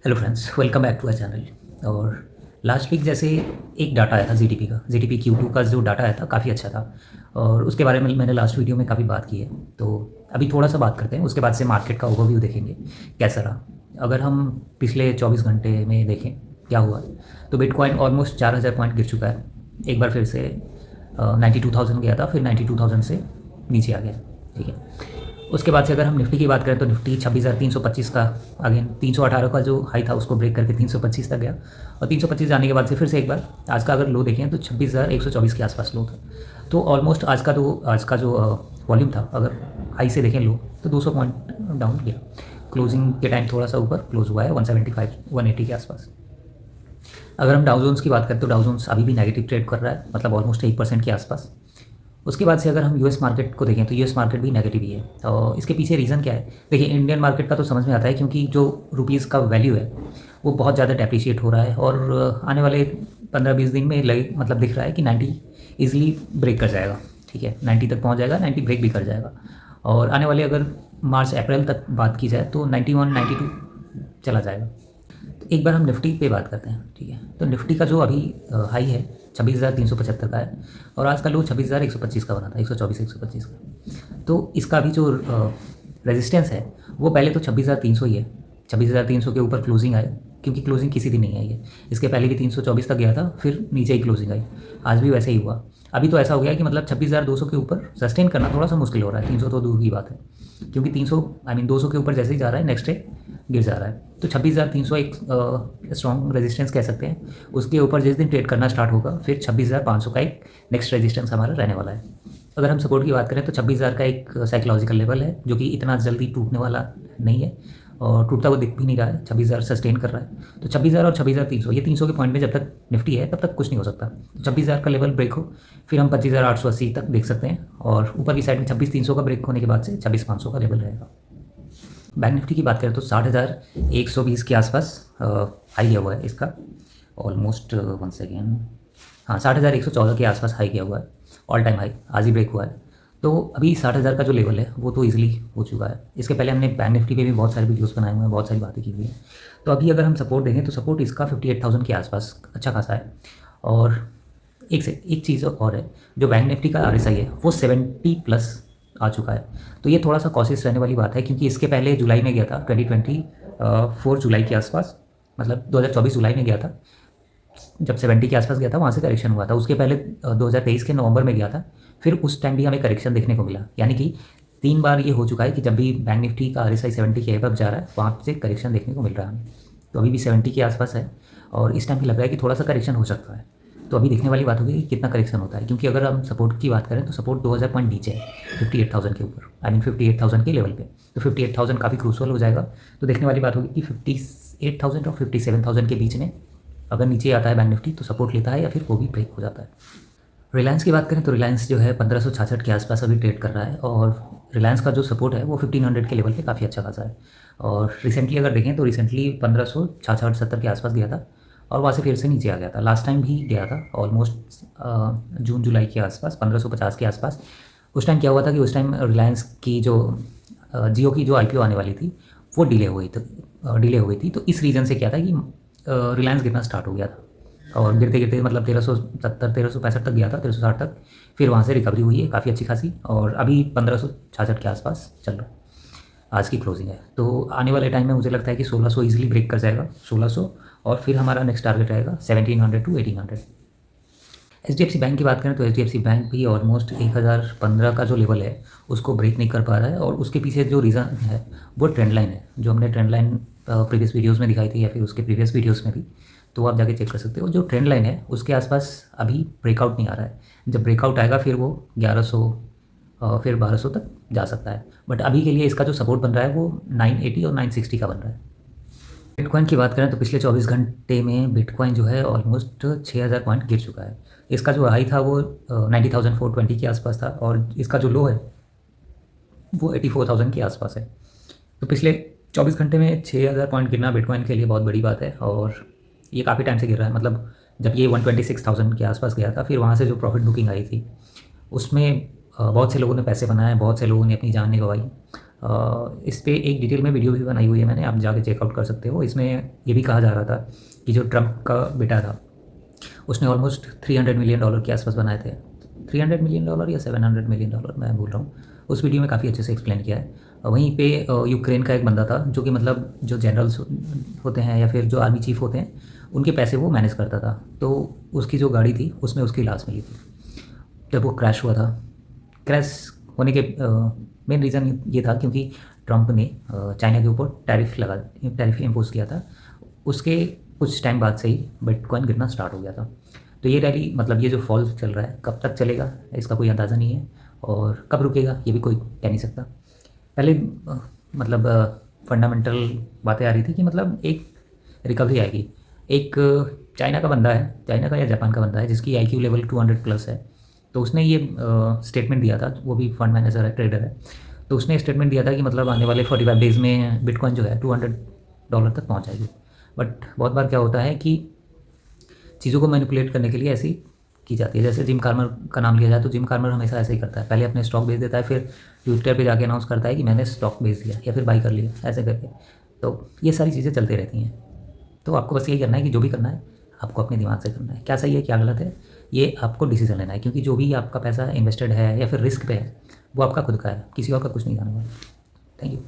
Hello friends, welcome back to our channel. और last week जैसे एक डाटा आया था जीडीपी का, जीडीपी Q2 का जो डाटा आया था काफ़ी अच्छा था। और उसके बारे में मैंने लास्ट वीडियो में काफ़ी बात की है। तो अभी थोड़ा सा बात करते हैं, उसके बाद से मार्केट का ओवरव्यू देखेंगे कैसा रहा। अगर हम पिछले 24 घंटे में देखें क्या हुआ, तो बिटकॉइन ऑलमोस्ट 4000 पॉइंट गिर चुका है। एक बार फिर से 92,000 गया था, फिर 92,000 से नीचे आ गया। ठीक है। उसके बाद से अगर हम निफ्टी की बात करें तो निफ्टी 26,325 का, अगेन 318 का जो हाई था उसको ब्रेक करके 325 तक गया। और 325 जाने के बाद से फिर से एक बार आज का अगर लो देखें तो 26,124 के आसपास लो था। तो ऑलमोस्ट आज का जो वॉल्यूम था, अगर हाई से देखें लो तो 200 पॉइंट डाउन गया। क्लोजिंग के टाइम थोड़ा सा ऊपर क्लोज हुआ है 175 180 के आसपास। अगर हम डाउ जोन्स की बात करें तो डाउ जोन्स अभी भी नेगेटिव ट्रेड कर रहा है, मतलब ऑलमोस्ट 1% के आसपास। उसके बाद से अगर हम यूएस मार्केट को देखें तो यूएस मार्केट भी नेगेटिव ही है। और इसके पीछे रीज़न क्या है? देखिए, इंडियन मार्केट का तो समझ में आता है, क्योंकि जो रुपीज़ का वैल्यू है वो बहुत ज़्यादा डेप्रिशिएट हो रहा है। और आने वाले 15-20 दिन में लगे, मतलब दिख रहा है कि 90 ईजिली ब्रेक कर जाएगा। ठीक है, 90 तक पहुंच जाएगा, 90 ब्रेक भी कर जाएगा। और आने वाले अगर मार्च अप्रैल तक बात की जाए तो 91 92 चला जाएगा। तो एक बार हम निफ्टी पे बात करते हैं। ठीक है, तो निफ्टी का जो अभी हाई है 26,375 का है, और आज का लो 26,125 का बना था, 124-125 का। तो इसका भी जो रेजिस्टेंस है वो पहले तो 26,300 ही है। 26,300 के ऊपर क्लोजिंग आए, क्योंकि क्लोजिंग किसी दिन नहीं आई है। इसके पहले भी 324 तक गया था, फिर नीचे ही क्लोजिंग आई। आज भी वैसे ही हुआ। अभी तो ऐसा हो गया कि मतलब 26,200 के ऊपर सस्टेन करना थोड़ा सा मुश्किल हो रहा है। 300 तो दूर की बात है, क्योंकि 300 200 के ऊपर जैसे ही जा रहा है नेक्स्ट डे गिर जा रहा है। तो 26,300 एक स्ट्रॉन्ग रेजिस्टेंस कह सकते हैं। उसके ऊपर जिस दिन ट्रेड करना स्टार्ट होगा फिर 26,500 का एक नेक्स्ट रेजिस्टेंस हमारा रहने वाला है। अगर हम सपोर्ट की बात करें तो 26,000 का एक साइकोलॉजिकल लेवल है, जो कि इतना जल्दी टूटने वाला नहीं है, और टूटता हुआ दिख भी नहीं रहा है। 26,000 सस्टेन कर रहा है। तो 26,000 और 26,300, ये 300 के पॉइंट में जब तक निफ्टी है तब तक कुछ नहीं हो सकता। 26,000 का लेवल ब्रेक हो फिर हम 25,880 तक देख सकते हैं। और ऊपर की साइड में 26,300 का ब्रेक होने के बाद से 26,500 का लेवल रहेगा। बैंक निफ्टी की बात करें तो 60,120 के आसपास हाई गया हुआ है इसका। ऑलमोस्ट वन सेकेंड, हाँ, 60,114 के आसपास हाई गया हुआ है। ऑल टाइम हाई आज ही ब्रेक हुआ है। तो अभी 60,000 का जो लेवल है वो तो ईजिली हो चुका है। इसके पहले हमने बैंक निफ्टी पे भी बहुत सारे वीडियोस बनाए हुए हैं, बहुत सारी बातें की हुई हैं। तो अभी अगर हम सपोर्ट देखें तो सपोर्ट इसका 58,000 के आसपास अच्छा खासा है। और एक चीज़ और है, जो बैंक निफ्टी का RSI है वो 70 प्लस आ चुका है। तो ये थोड़ा सा कॉशियस रहने वाली बात है, क्योंकि इसके पहले जुलाई में गया था 2024 जुलाई के आसपास, मतलब 2024 जुलाई में गया था, जब 70 के आसपास गया था, वहाँ से करेक्शन हुआ था। उसके पहले 2023 के नवंबर में गया था, फिर उस टाइम भी हमें करेक्शन देखने को मिला। यानी कि 3 बार ये हो चुका है कि जब भी बैंक निफ्टी का RSI 70 के एबव जा रहा है वहाँ से करेक्शन देखने को मिल रहा है हमें। तो अभी भी 70 के आसपास है, और इस टाइम भी लग रहा है कि थोड़ा सा करेक्शन हो सकता है। तो अभी देखने वाली बात होगी कि कितना करेक्शन होता है, क्योंकि अगर हम सपोर्ट की बात करें तो सपोर्ट 2,000 पॉइंट नीचे है, 58,000 के ऊपर, 58,000 के लेवल पे। तो 58,000 काफ़ी क्रूशल हो जाएगा। तो देखने वाली बात होगी कि 58,000 और 57,000 के बीच में अगर नीचे आता है बैंक निफ्टी तो सपोर्ट लेता है, या फिर वो भी ब्रेक हो जाता है। रिलायंस की बात करें तो रिलायंस जो है 1566 के आसपास अभी ट्रेड कर रहा है, और रिलायंस का जो सपोर्ट है वो 1500 के लेवल पे काफ़ी अच्छा खासा है। और रिसेंटली अगर देखें तो रिसेंटली 1566-70 के आसपास गया था, और वहाँ से फिर से नीचे आ गया था। लास्ट टाइम भी गया था ऑलमोस्ट जून जुलाई के आसपास 1550 के आसपास। उस टाइम क्या हुआ था कि उस टाइम रिलायंस की जो जियो की जो IPO आने वाली थी वो डिले हो गई थी। तो इस रीज़न से क्या था कि रिलायंस गिरना स्टार्ट हो गया था, और गिरते गिरते मतलब 1370 1365 तक गया था, 1360 तक। फिर वहाँ से रिकवरी हुई है काफ़ी अच्छी खासी, और अभी 1566 के आसपास चल रहा है। आज की क्लोजिंग है। तो आने वाले टाइम में मुझे लगता है कि 1600 ईजिली ब्रेक कर जाएगा, 1600। और फिर हमारा नेक्स्ट टारगेट रहेगा 1700 टू 1800। HDFC बैंक की बात करें तो HDFC बैंक भी ऑलमोस्ट 1015 का जो लेवल है उसको ब्रेक नहीं कर पा रहा है। और उसके पीछे जो रीज़न है वो ट्रेंड लाइन है, जो हमने ट्रेंड लाइन प्रीवियस वीडियोज़ में दिखाई थी, या फिर उसके प्रीवियस वीडियोज़ में भी। तो आप जाके चेक कर सकते हो। जो ट्रेंड लाइन है उसके आसपास अभी ब्रेकआउट नहीं आ रहा है। जब ब्रेकआउट आएगा फिर वो 1100 फिर 1200 तक जा सकता है। बट अभी के लिए इसका जो सपोर्ट बन रहा है वो 980 और 960 का बन रहा है। बिटकॉइन की बात करें तो पिछले 24 घंटे में बिटकॉइन जो है ऑलमोस्ट 6,000 पॉइंट गिर चुका है। इसका जो हाई था वो 90,420 के आसपास था, और इसका जो लो है वो 84,000 के आसपास है। तो पिछले 24 घंटे में 6,000 पॉइंट गिरना बिटकॉइन के लिए बहुत बड़ी बात है, और ये काफ़ी टाइम से गिर रहा है। मतलब जब ये 126,000 के आसपास गया था, फिर वहाँ से जो प्रॉफिट बुकिंग आई थी उसमें बहुत से लोगों ने पैसे बनाए, बहुत से लोगों ने अपनी जान गंवाई। इस पे एक डिटेल में वीडियो भी बनाई हुई है मैंने, आप जाके चेकआउट कर सकते हो। इसमें ये भी कहा जा रहा था कि जो ट्रम्प का बेटा था उसने ऑलमोस्ट $300 मिलियन के आसपास बनाए थे। $300 मिलियन या $700 मिलियन, मैं भूल रहा हूँ। उस वीडियो में काफ़ी अच्छे से एक्सप्लेन किया है। वहीं पे यूक्रेन का एक बंदा था जो कि मतलब जो जनरल्स होते हैं या फिर जो आर्मी चीफ होते हैं उनके पैसे वो मैनेज करता था। तो उसकी जो गाड़ी थी उसमें उसकी लाश मिली थी जब वो क्रैश हुआ था। क्रैश होने के मेन रीज़न ये था क्योंकि ट्रम्प ने चाइना के ऊपर टैरिफ इम्पोज किया था। उसके कुछ टाइम बाद से ही बिटकॉइन गिरना स्टार्ट हो गया था। तो ये रैली मतलब ये जो फॉल चल रहा है कब तक चलेगा इसका कोई अंदाज़ा नहीं है, और कब रुकेगा ये भी कोई कह नहीं सकता। पहले मतलब फंडामेंटल बातें आ रही थी कि मतलब एक रिकवरी आएगी। एक चाइना का बंदा है, चाइना का या जापान का बंदा है जिसकी आईक्यू लेवल 200 प्लस है। तो उसने ये स्टेटमेंट दिया था, वो भी फंड मैनेजर है, ट्रेडर है। तो उसने स्टेटमेंट दिया था कि मतलब आने वाले 45 डेज़ में बिटकॉइन जो है $200 तक पहुंच जाएगी। बट बहुत बार क्या होता है कि चीज़ों को मैनिपुलेट करने के लिए ऐसी की जाती है। जैसे जिम कार्मर का नाम लिया जाए तो जिम कार्मर हमेशा ऐसे ही करता है, पहले अपने स्टॉक बेच देता है, फिर ट्विटर पे जाके अनाउंस करता है कि मैंने स्टॉक बेच दिया या फिर बाई कर लिया, ऐसे करके। तो ये सारी चीज़ें चलती रहती हैं। तो आपको बस यही करना है कि जो भी करना है आपको अपने दिमाग से करना है, क्या सही है क्या गलत है ये आपको डिसीजन लेना है। क्योंकि जो भी आपका पैसा इन्वेस्टेड है या फिर रिस्क पे है वो आपका खुद का है, किसी और का कुछ नहीं जाने वाला। Thank you.